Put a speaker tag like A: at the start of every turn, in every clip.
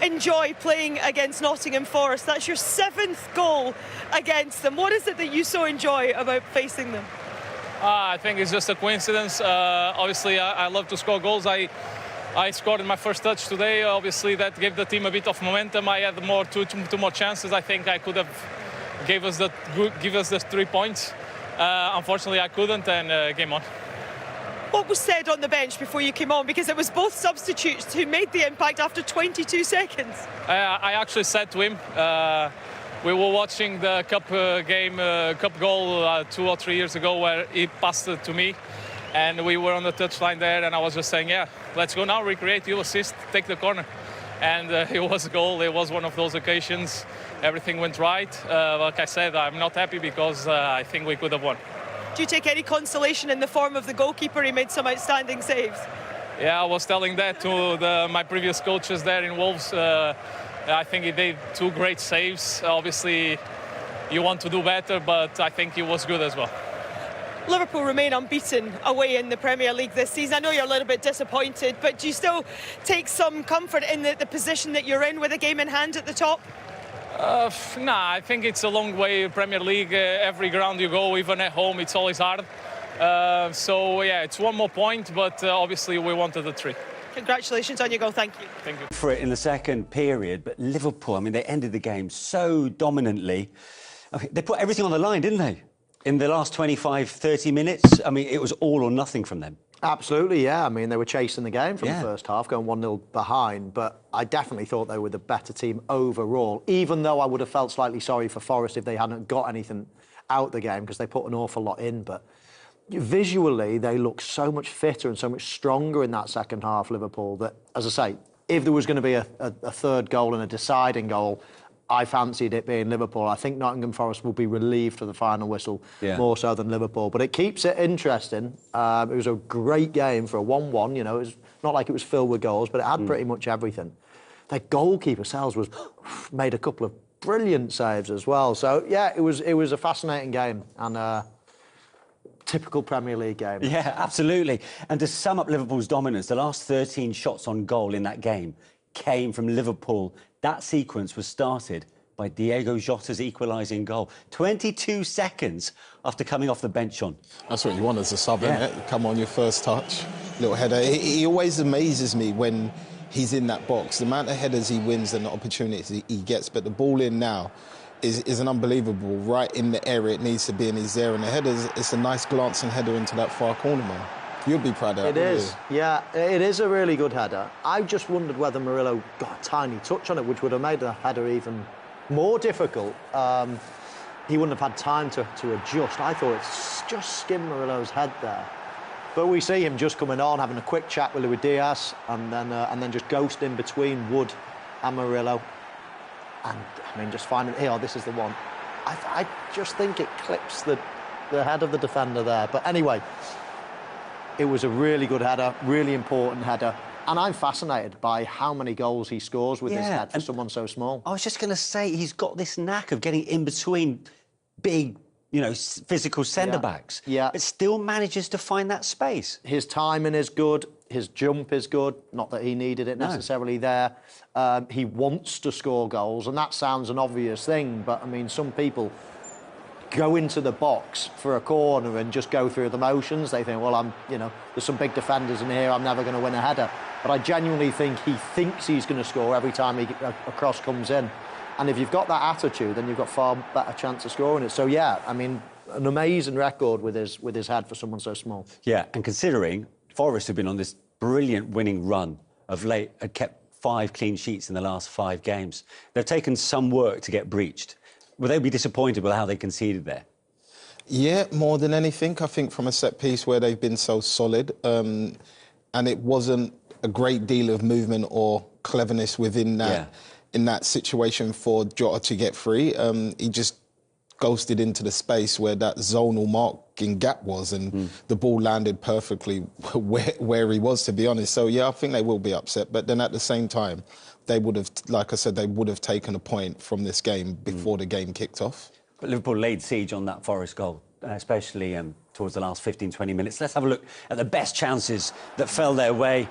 A: enjoy playing against Nottingham Forest? That's your 7th goal against them. What is it that you so enjoy about facing them?
B: I think it's just a coincidence. Obviously, I love to score goals. I scored in my first touch today. Obviously, that gave the team a bit of momentum. I had two more chances. I think I could have give us the 3 points. Unfortunately, I couldn't, and game on.
A: What was said on the bench before you came on? Because it was both substitutes who made the impact after 22 seconds. I
B: actually said to him, we were watching the cup cup goal 2 or 3 years ago where he passed it to me, and we were on the touchline there, and I was just saying, yeah, let's go now, recreate, you assist, take the corner. And it was a goal. It was one of those occasions. Everything went right. Like I said, I'm not happy because I think we could have won.
A: Do you take any consolation in the form of the goalkeeper? He made some outstanding saves.
B: Yeah, I was telling that to my previous coaches there in Wolves. I think he did 2 great saves. Obviously, you want to do better, but I think he was good as well.
A: Liverpool remain unbeaten away in the Premier League this season. I know you're a little bit disappointed, but do you still take some comfort in the position that you're in with a game in hand at the top?
B: Nah, I think it's a long way, Premier League. Every ground you go, even at home, it's always hard. So, yeah, it's 1 more point, but obviously we wanted the 3.
A: Congratulations on your goal. Thank you.
B: Thank you.
C: For it in the second period, but Liverpool, I mean, they ended the game so dominantly. They put everything on the line, didn't they? In the last 25, 30 minutes, I mean, it was all or nothing from them.
D: Absolutely, yeah. I mean, they were chasing the game from the first half, going 1-0 behind, but I definitely thought they were the better team overall, even though I would have felt slightly sorry for Forest if they hadn't got anything out the game, because they put an awful lot in. But visually, they look so much fitter and so much stronger in that second half, Liverpool, that, as I say, if there was going to be a third goal and a deciding goal, I fancied it being Liverpool. I think Nottingham Forest will be relieved for the final whistle, more so than Liverpool. But it keeps it interesting. It was a great game for a 1-1. You know, it was not like it was filled with goals, but it had pretty much everything. Their goalkeeper, Sells, made a couple of brilliant saves as well. So, yeah, it was a fascinating game and typical Premier League game.
C: Yeah, absolutely. And to sum up Liverpool's dominance, the last 13 shots on goal in that game came from Liverpool. That sequence was started by Diogo Jota's equalising goal. 22 seconds after coming off the bench on.
E: That's what you want as a sub, isn't it? Come on, your first touch, little header. He always amazes me when he's in that box. The amount of headers he wins and the opportunities he gets, but the ball in now is an unbelievable, right in the area it needs to be, and he's there. And the header, it's a nice glancing header into that far corner, man. You'll be proud of that.
D: It is, yeah, it is a really good header. I just wondered whether Murillo got a tiny touch on it, which would have made the header even more difficult. He wouldn't have had time to adjust. I thought it's just skimmed Murillo's head there. But we see him just coming on, having a quick chat with Luis Diaz, and then just ghosting between Wood and Murillo. And, I mean, just finding, here, this is the one. I just think it clips the head of the defender there. But anyway, it was a really good header, really important header. And I'm fascinated by how many goals he scores with his head for someone so small.
C: I was just going to say, he's got this knack of getting in between big, you know, physical centre-backs.
D: Yeah.
C: But still manages to find that space.
D: His timing is good. His jump is good. Not that he needed it necessarily there. He wants to score goals, and that sounds an obvious thing, but, I mean, some people go into the box for a corner and just go through the motions. They think, well, there's some big defenders in here, I'm never going to win a header. But I genuinely think he thinks he's going to score every time a cross comes in. And if you've got that attitude, then you've got far better chance of scoring it. So, yeah, I mean, an amazing record with his head for someone so small.
C: Yeah, and considering Forest have been on this brilliant winning run of late, had kept 5 clean sheets in the last 5 games. They've taken some work to get breached. Will they be disappointed with how they conceded there?
E: Yeah, more than anything, I think from a set piece where they've been so solid, and it wasn't a great deal of movement or cleverness within that in that situation for Jota to get free. He just ghosted into the space where that zonal marking gap was, and the ball landed perfectly where he was, to be honest. So, yeah, I think they will be upset. But then at the same time, they would have, like I said, they would have taken a point from this game before the game kicked off.
C: But Liverpool laid siege on that Forest goal, especially towards the last 15, 20 minutes. Let's have a look at the best chances that fell their way.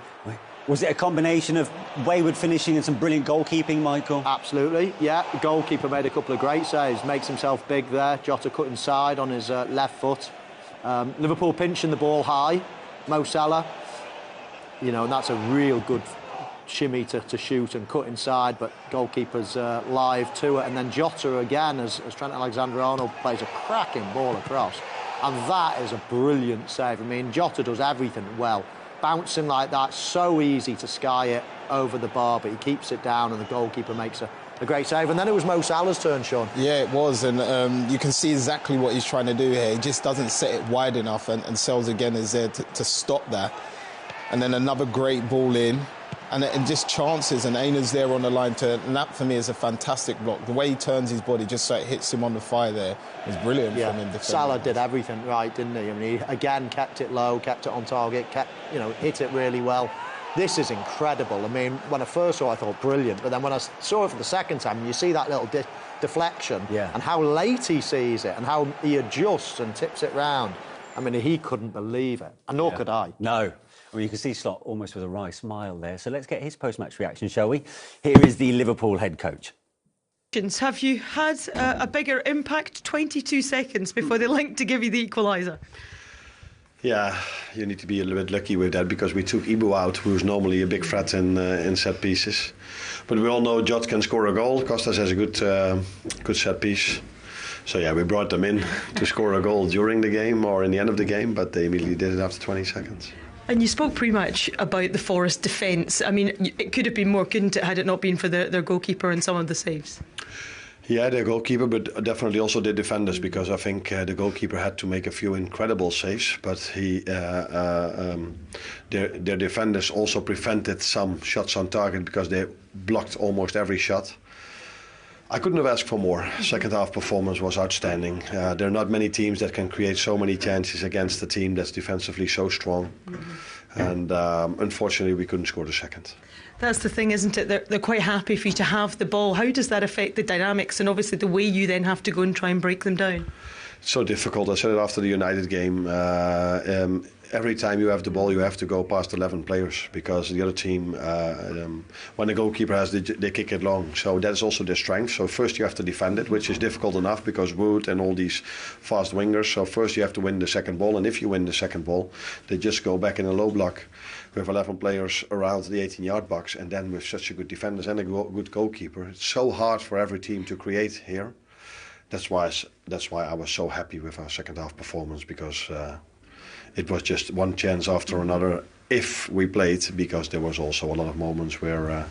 C: Was it a combination of wayward finishing and some brilliant goalkeeping, Michael?
D: Absolutely, yeah. The goalkeeper made a couple of great saves, makes himself big there. Jota cut inside on his left foot. Liverpool pinching the ball high. Mo Salah, you know, and that's a real good shimmy to shoot and cut inside, but goalkeeper's live to it. And then Jota again, as Trent Alexander-Arnold plays a cracking ball across. And that is a brilliant save. I mean, Jota does everything well. Bouncing like that, so easy to sky it over the bar, but he keeps it down and the goalkeeper makes a great save. And then it was Mo Salah's turn, Sean.
E: Yeah, it was, and you can see exactly what he's trying to do here. He just doesn't set it wide enough, and Sells again is there to stop that. And then another great ball in, and just chances, and Aina's there on the line and that for me is a fantastic block. The way he turns his body just so it hits him on the thigh there is brilliant from him.
D: Salah did everything right, didn't he? I mean, he again kept it low, kept it on target, hit it really well. This is incredible. I mean, when I first saw it, I thought brilliant, but then when I saw it for the second time, you see that little deflection and how late he sees it and how he adjusts and tips it round. I mean, he couldn't believe it, and nor could I.
C: No. I mean, you can see Slot almost with a wry smile there. So let's get his post-match reaction, shall we? Here is the Liverpool head coach.
A: Have you had a bigger impact? 22 seconds before they linked to give you the equaliser.
F: Yeah, you need to be a little bit lucky with that because we took Ibu out, who's normally a big threat in set pieces. But we all know Jota can score a goal. Costas has a good set piece. So yeah, we brought them in to score a goal during the game or in the end of the game, but they immediately did it after 20 seconds.
A: And you spoke pre-match about the Forest defence. I mean, it could have been more, couldn't it, had it not been for their goalkeeper and some of the saves?
F: Yeah, their goalkeeper, but definitely also the defenders, because I think the goalkeeper had to make a few incredible saves, but their defenders also prevented some shots on target because they blocked almost every shot. I couldn't have asked for more. Second half performance was outstanding. There are not many teams that can create so many chances against a team that's defensively so strong. And unfortunately, we couldn't score the second.
A: That's the thing, isn't it? They're quite happy for you to have the ball. How does that affect the dynamics and obviously the way you then have to go and try and break them down?
F: It's so difficult. I said it after the United game. Every time you have the ball, you have to go past 11 players because the other team, when the goalkeeper has, they kick it long. So that is also their strength. So first you have to defend it, which is difficult enough because Wood and all these fast wingers. So first you have to win the second ball, and if you win the second ball, they just go back in a low block with 11 players around the 18-yard box, and then with such a good defenders and a good goalkeeper, it's so hard for every team to create here. That's why I was so happy with our second half performance, because it was just one chance after another if we played, because there was also a lot of moments where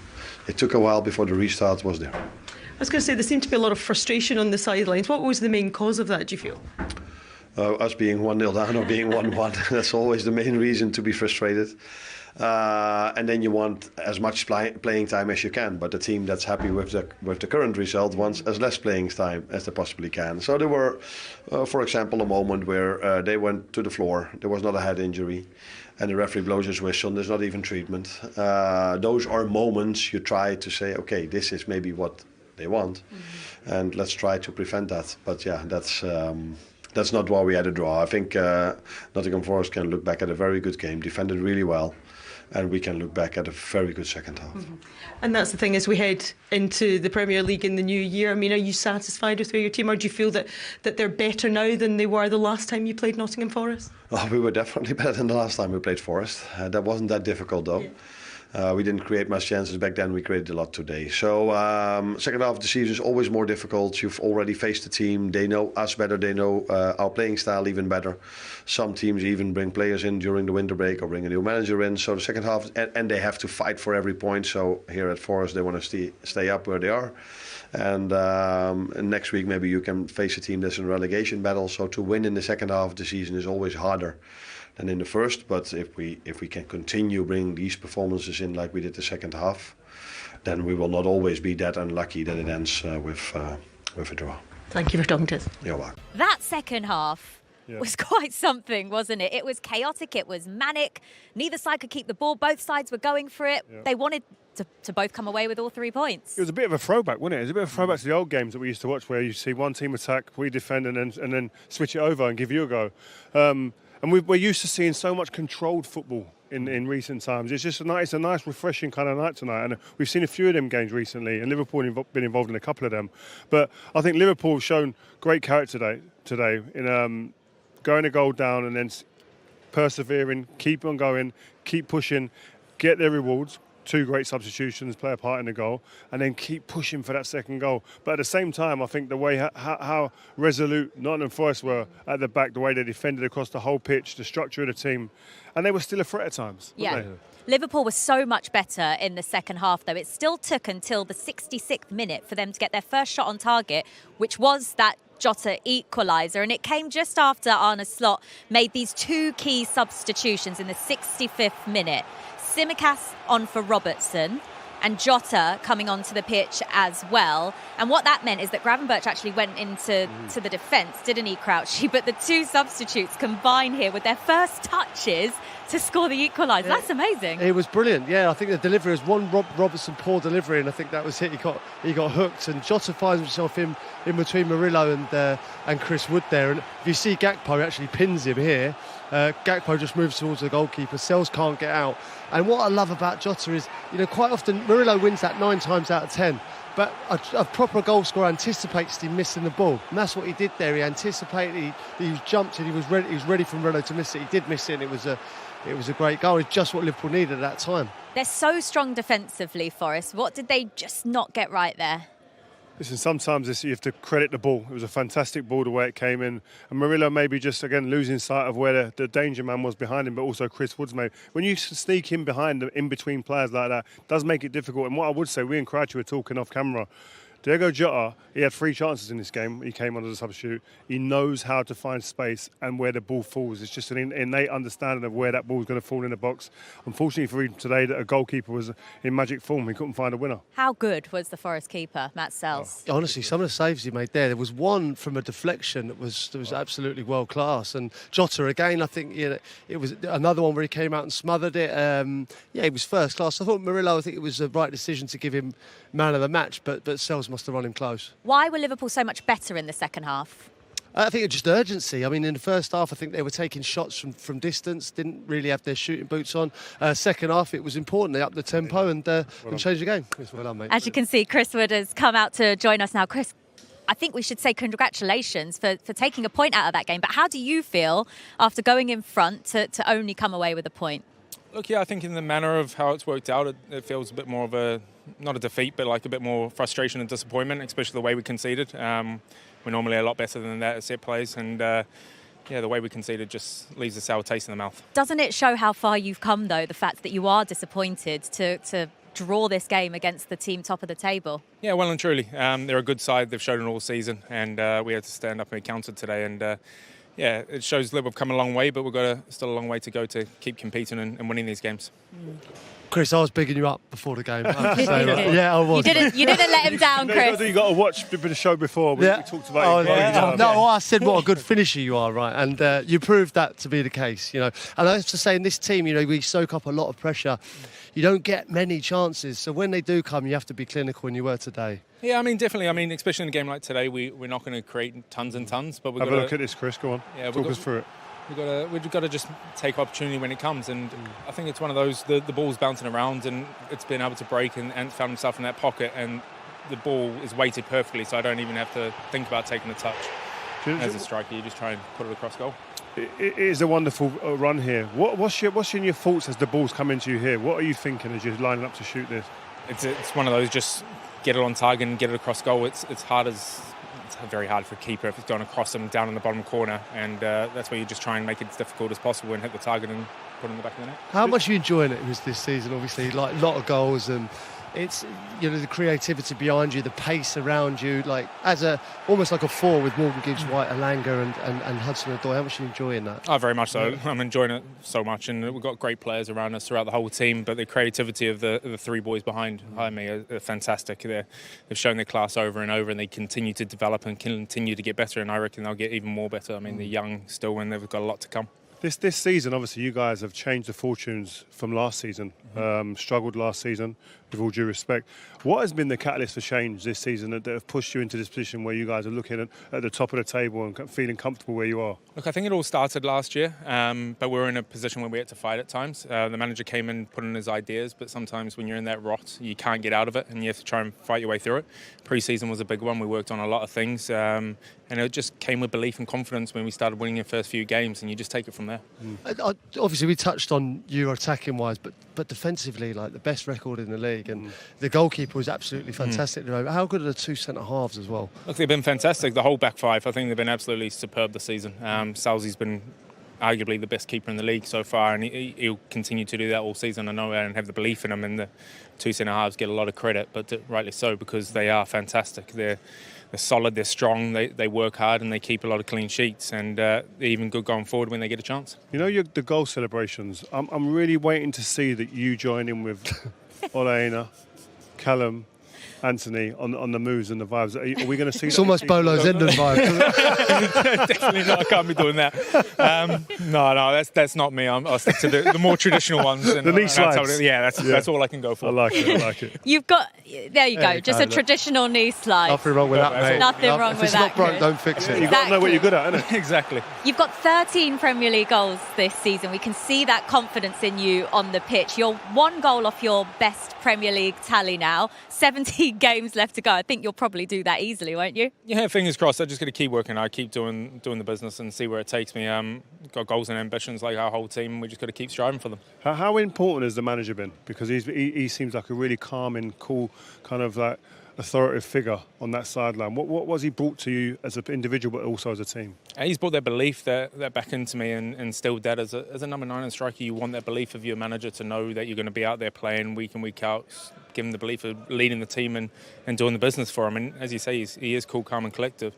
F: it took a while before the restart was there.
A: I was going to say, there seemed to be a lot of frustration on the sidelines. What was the main cause of that, do you feel?
F: Us being 1-0 down or being 1-1, that's always the main reason to be frustrated. And then you want as much playing time as you can, but the team that's happy with the current result wants as less playing time as they possibly can. So there were, for example, a moment where they went to the floor. There was not a head injury, and the referee blows his whistle, and there's not even treatment. Those are moments you try to say, okay, this is maybe what they want, and let's try to prevent that. But yeah, that's not why we had a draw. I think Nottingham Forest can look back at a very good game, defended really well, and we can look back at a very good second half.
A: And that's the thing, as we head into the Premier League in the new year, I mean, are you satisfied with where your team, or do you feel that they're better now than they were the last time you played Nottingham Forest?
F: Oh, we were definitely better than the last time we played Forest. That wasn't that difficult though. We didn't create much chances back then. We created a lot today. So second half of the season is always more difficult. You've already faced the team. They know us better. They know our playing style even better. Some teams even bring players in during the winter break or bring a new manager in. So the second half, and they have to fight for every point. So here at Forest, they want to stay up where they are. And next week, maybe you can face a team that's in a relegation battle. So to win in the second half of the season is always harder than in the first, but if we can continue bringing these performances in like we did the second half, then we will not always be that unlucky that it ends with a draw.
A: Thank you for talking to us.
F: You're welcome.
G: That second half was quite something, wasn't it? It was chaotic, it was manic. Neither side could keep the ball, both sides were going for it. They wanted to both come away with all 3 points.
H: It was a bit of a throwback, wasn't it? It was a bit of a throwback to the old games that we used to watch, where you see one team attack, we defend, and then switch it over and give you a go. And we're used to seeing so much controlled football in recent times. It's just it's a nice, refreshing kind of night tonight. And we've seen a few of them games recently, and Liverpool have been involved in a couple of them. But I think Liverpool have shown great character today in going a goal down and then persevering, keep on going, keep pushing, get their rewards. 2 great substitutions play a part in the goal, and then keep pushing for that second goal. But at the same time, I think the way how resolute Nottingham Forest were at the back, the way they defended across the whole pitch, the structure of the team, and they were still a threat at times.
G: Yeah. Liverpool was so much better in the second half, though. It still took until the 66th minute for them to get their first shot on target, which was that Jota equaliser, and it came just after Arne Slot made these 2 key substitutions in the 65th minute. Tsimikas on for Robertson and Jota coming onto the pitch as well. And what that meant is that Gravenberch actually went into the defence, didn't he, Crouchy? But the 2 substitutes combine here with their first touches to score the equaliser. That's amazing.
I: It was brilliant. Yeah, I think the delivery was one Robertson poor delivery, and I think that was it. He got hooked, and Jota finds himself in between Murillo and Chris Wood there. And if you see Gakpo, he actually pins him here. Gakpo just moves towards the goalkeeper. Sells can't get out. And what I love about Jota is, quite often Murillo wins that 9 times out of 10. But a proper goal scorer anticipates him missing the ball, and that's what he did there. He anticipated, he jumped it, he was ready for Murillo to miss it. He did miss it, and it was a great goal. It's just what Liverpool needed at that time.
G: They're so strong defensively, Forest. What did they just not get right there?
H: Listen, sometimes you have to credit the ball. It was a fantastic ball the way it came in. And Murillo maybe just, again, losing sight of where the danger man was behind him, but also Chris Woods maybe. When you sneak in behind them, in between players like that, it does make it difficult. And what I would say, we and Crouchy were talking off camera, Diogo Jota, he had 3 chances in this game. He came on as a substitute. He knows how to find space and where the ball falls. It's just an innate understanding of where that ball's going to fall in the box. Unfortunately for him today, that a goalkeeper was in magic form. He couldn't find a winner.
G: How good was the Forest keeper, Matt Sells?
I: Honestly, some of the saves he made there was one from a deflection that was absolutely world class. And Jota again, I think it was another one where he came out and smothered it. He was first class. I thought Murillo, I think it was the right decision to give him man of the match, but Sells must have run him close.
G: Why were Liverpool so much better in the second half?
I: I think it's just urgency. I mean, in the first half, I think they were taking shots from distance, didn't really have their shooting boots on. Second half, it was important. They upped the tempo and changed the game. Well done, mate.
G: As you can see, Chris Wood has come out to join us now. Chris, I think we should say congratulations for taking a point out of that game. But how do you feel after going in front to only come away with a point?
J: Look, yeah, I think in the manner of how it's worked out, it feels a bit more of not a defeat, but like a bit more frustration and disappointment, especially the way we conceded. We're normally a lot better than that at set plays, and the way we conceded just leaves a sour taste in the mouth. Doesn't
G: it show how far you've come, though, the fact that you are disappointed to draw this game against the team top of the table?
J: Yeah, well and truly. They're a good side. They've shown it all season, and we had to stand up and be counted today. And it shows Liverpool have come a long way, but we've got still a long way to go to keep competing and winning these games.
I: Chris, I was bigging you up before the game. Yeah, I was.
G: You didn't let him down, Chris.
H: You got to watch the show before. We talked about it.
I: No, I said what a good finisher you are, right? And you proved that to be the case, And I have to say, in this team, we soak up a lot of pressure. You don't get many chances, so when they do come, you have to be clinical, and you were today.
J: Yeah, I mean, definitely. I mean, especially in a game like today, we're not going to create tons and tons, but we've got
H: to... Have a look at this, Chris. Go on. Yeah, talk us through it.
J: We've got to just take opportunity when it comes, and I think it's one of those, the ball's bouncing around and it's been able to break and found himself in that pocket, and the ball is weighted perfectly, so I don't even have to think about taking a touch. As a striker, you just try and put it across goal.
H: It is a wonderful run here. What's your thoughts as the ball's coming to you here? What are you thinking as you're lining up to shoot this?
J: It's one of those, just get it on target and get it across goal. It's very hard for a keeper if it's going across them down in the bottom corner, and that's where you just try and make it as difficult as possible and hit the target and put it in the back of the net.
I: How much are you enjoying it this season? Obviously, like a lot of goals, and it's the creativity behind you, the pace around you, like almost like a 4 with Morgan Gibbs, White, Alanga and Hudson-Odoi. How much are you enjoying that?
J: Oh, very much so. Yeah. I'm enjoying it so much, and we've got great players around us throughout the whole team, but the creativity of the 3 boys behind me are fantastic. They've shown their class over and over, and they continue to develop and continue to get better, and I reckon they'll get even more better. I mean, they're young still, and they've got a lot to come.
H: This season, obviously, you guys have changed the fortunes from last season. Struggled last season, with all due respect. What has been the catalyst for change this season that have pushed you into this position where you guys are looking at the top of the table and feeling comfortable where you are?
J: Look, I think it all started last year, but we're in a position where we had to fight at times. The manager came in, put in his ideas, but sometimes when you're in that rot, you can't get out of it and you have to try and fight your way through it. Pre-season was a big one. We worked on a lot of things, and it just came with belief and confidence when we started winning the first few games, and you just take it from there.
I: Obviously, we touched on you attacking wise, but defensively, like the best record in the league, and the goalkeeper was absolutely fantastic. How good are the two centre halves as well?
J: Look, they've been fantastic. The whole back five, I think they've been absolutely superb this season. Salzy's been arguably the best keeper in the league so far, and he'll continue to do that all season. I know I don't have the belief in him, and the two centre halves get a lot of credit, but rightly so, because they are fantastic. They're solid, they're strong, they work hard, and they keep a lot of clean sheets, and they're even good going forward when they get a chance.
H: You know, the goal celebrations, I'm really waiting to see that you join in with Ole, Callum, Anthony on the moves and the vibes. Are we going to see
I: It's
H: that?
I: almost Bolo's Enden vibe.
J: Definitely not. I can't be doing that. No, that's not me. I'll stick to the more traditional ones. And
H: the knee slides.
J: That's all I can go for.
H: I like it.
G: You've got, there you go, just a traditional knee slide.
I: Nothing wrong with that, mate.
G: Nothing wrong with that.
I: If it's not broke, don't fix it.
H: You've got to know what you're good at, innit?
J: Exactly.
G: You've got 13 Premier League goals this season. We can see that confidence in you on the pitch. You're one goal off your best Premier League tally now. 17 games left to go. I think you'll probably do that easily, won't you?
J: Yeah, fingers crossed. I just got to keep working. I keep doing the business and see where it takes me. Got goals and ambitions like our whole team. We just got to keep striving for them.
H: How important has the manager been? Because he seems like a really calming, cool, kind of like authoritative figure on that sideline. What was he brought to you as an individual, but also as a team?
J: He's brought that belief that back into me and instilled that as a number 9 and striker. You want that belief of your manager to know that you're going to be out there playing week in, week out, give him the belief of leading the team and doing the business for him. And as you say, he is cool, calm and collective.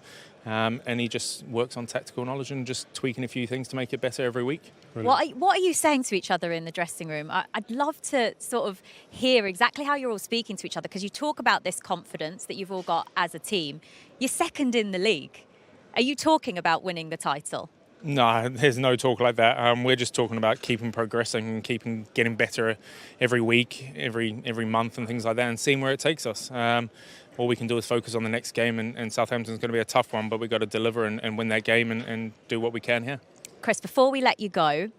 J: And he just works on tactical knowledge and just tweaking a few things to make it better every week.
G: What are you saying to each other in the dressing room? I'd love to sort of hear exactly how you're all speaking to each other, because you talk about this confidence that you've all got as a team. You're second in the league. Are you talking about winning the title?
J: No, there's no talk like that. We're just talking about keeping progressing and getting better every week, every month and things like that, and seeing where it takes us. All we can do is focus on the next game, and Southampton's going to be a tough one, but we've got to deliver and win that game and do what we can here.
G: Chris, before we let you go,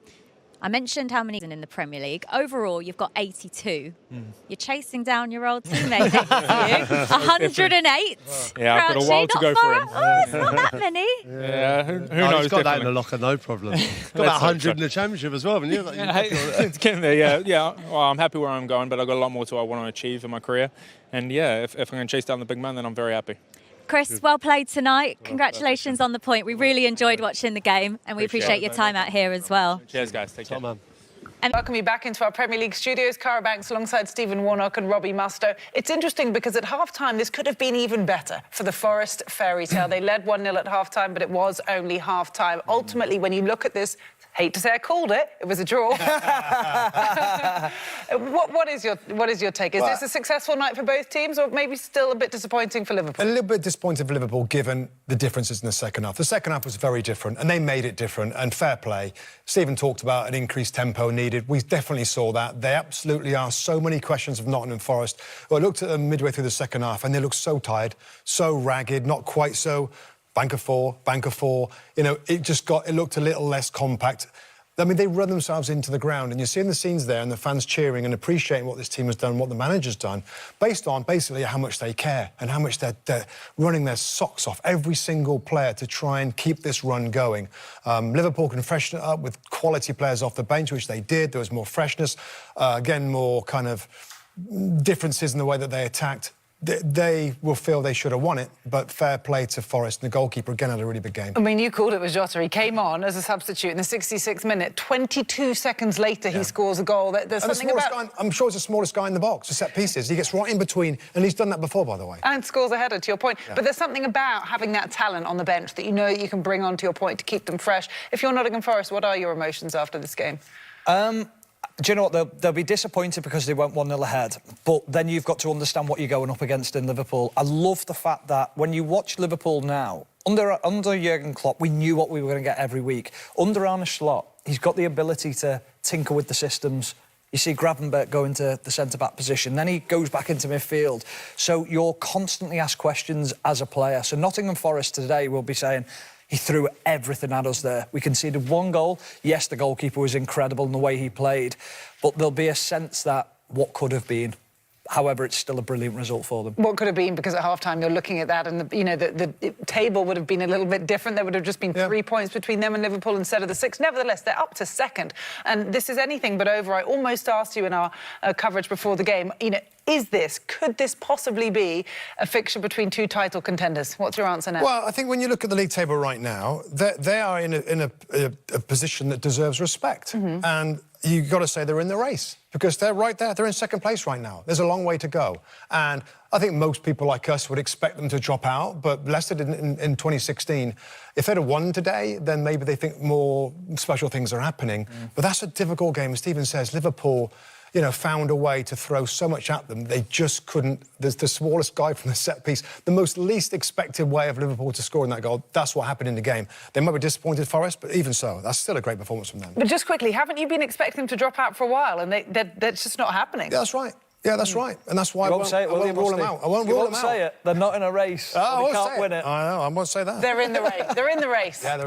G: I mentioned how many in the Premier League. Overall, you've got 82. You're chasing down your old teammate next to you. 108.
J: Yeah, I've got a while to go for him.
G: Oh, it's not that many.
J: Yeah, who knows?
I: He's got that in the locker, no problem. Got about 100 in the Championship as well, haven't you?
J: It's getting there, yeah. Well, I'm happy where I'm going, but I've got a lot more I want to achieve in my career. And yeah, if I'm going to chase down the big man, then I'm very happy.
G: Chris, well played tonight. Congratulations on the point. We really enjoyed watching the game, and we appreciate your time out here as well.
J: Cheers, guys. Take care.
K: And welcome you back into our Premier League studios. Cara Banks alongside Stephen Warnock and Robbie Mustoe. It's interesting because at half-time this could have been even better for the Forest fairy tale. They led 1-0 at half-time, but it was only half-time. Ultimately, when you look at this, hate to say I called it, it was a draw. What is your take? Is this a successful night for both teams, or maybe still a bit disappointing for Liverpool?
L: A little bit disappointing for Liverpool, given the differences in the second half. The second half was very different, and they made it different, and fair play. Stephen talked about an increased tempo needed. We definitely saw that. They absolutely asked so many questions of Nottingham Forest. Well, I looked at them midway through the second half, and they looked so tired, so ragged, not quite so bank of four. You know, it looked a little less compact. I mean, they run themselves into the ground, and you're seeing the scenes there and the fans cheering and appreciating what this team has done, what the manager's done, based on basically how much they care and how much they're running their socks off, every single player, to try and keep this run going. Liverpool can freshen it up with quality players off the bench, which they did. There was more freshness, again, more kind of differences in the way that they attacked. They will feel they should have won it, but fair play to Forest. And the goalkeeper, again, had a really big game.
K: I mean, you called it with Jota. He came on as a substitute in the 66th minute. 22 seconds later, he scores a goal. There's something about...
L: I'm sure it's the smallest guy in the box, for set pieces. He gets right in between, and he's done that before, by the way.
K: And scores a header, to your point. Yeah. But there's something about having that talent on the bench that you know you can bring on, to your point, to keep them fresh. If you're Nottingham Forest, what are your emotions after this game?
M: Do you know what? They'll be disappointed because they went 1-0 ahead. But then you've got to understand what you're going up against in Liverpool. I love the fact that when you watch Liverpool now, under Jurgen Klopp, we knew what we were going to get every week. Under Arne Slot, he's got the ability to tinker with the systems. You see Gravenberch go into the centre-back position, then he goes back into midfield. So you're constantly asked questions as a player. So Nottingham Forest today will be saying, he threw everything at us there. We conceded 1 goal. Yes, the goalkeeper was incredible in the way he played, but there'll be a sense that what could have been. However, it's still a brilliant result for them.
K: What could have been, because at half-time you're looking at that and, the table would have been a little bit different. There would have just been 3 points between them and Liverpool instead of the 6. Nevertheless, they're up to second. And this is anything but over. I almost asked you in our coverage before the game, could this possibly be a fixture between 2 title contenders? What's your answer now?
L: Well, I think when you look at the league table right now, they are in a position that deserves respect. And you've got to say they're in the race, because they're right there. They're in second place right now. There's a long way to go. And I think most people like us would expect them to drop out, but Leicester did in 2016. If they'd have won today, then maybe they think more special things are happening. But that's a difficult game. As Stephen says, Liverpool, found a way to throw so much at them. They just couldn't. There's the smallest guy from the set piece, the most least expected way of Liverpool to score in that goal. That's what happened in the game. They might be disappointed, Forest, but even so, that's still a great performance from them.
K: But just quickly, haven't you been expecting them to drop out for a while, and that's just not happening?
L: Yeah, that's right. Yeah, that's right. And that's why I won't rule them out. I won't rule them out.
M: Say it. They're not in a race.
L: I
M: won't can't win it.
L: I know, I won't say that.
K: They're in the race. They're in the race.
L: Yeah, they're in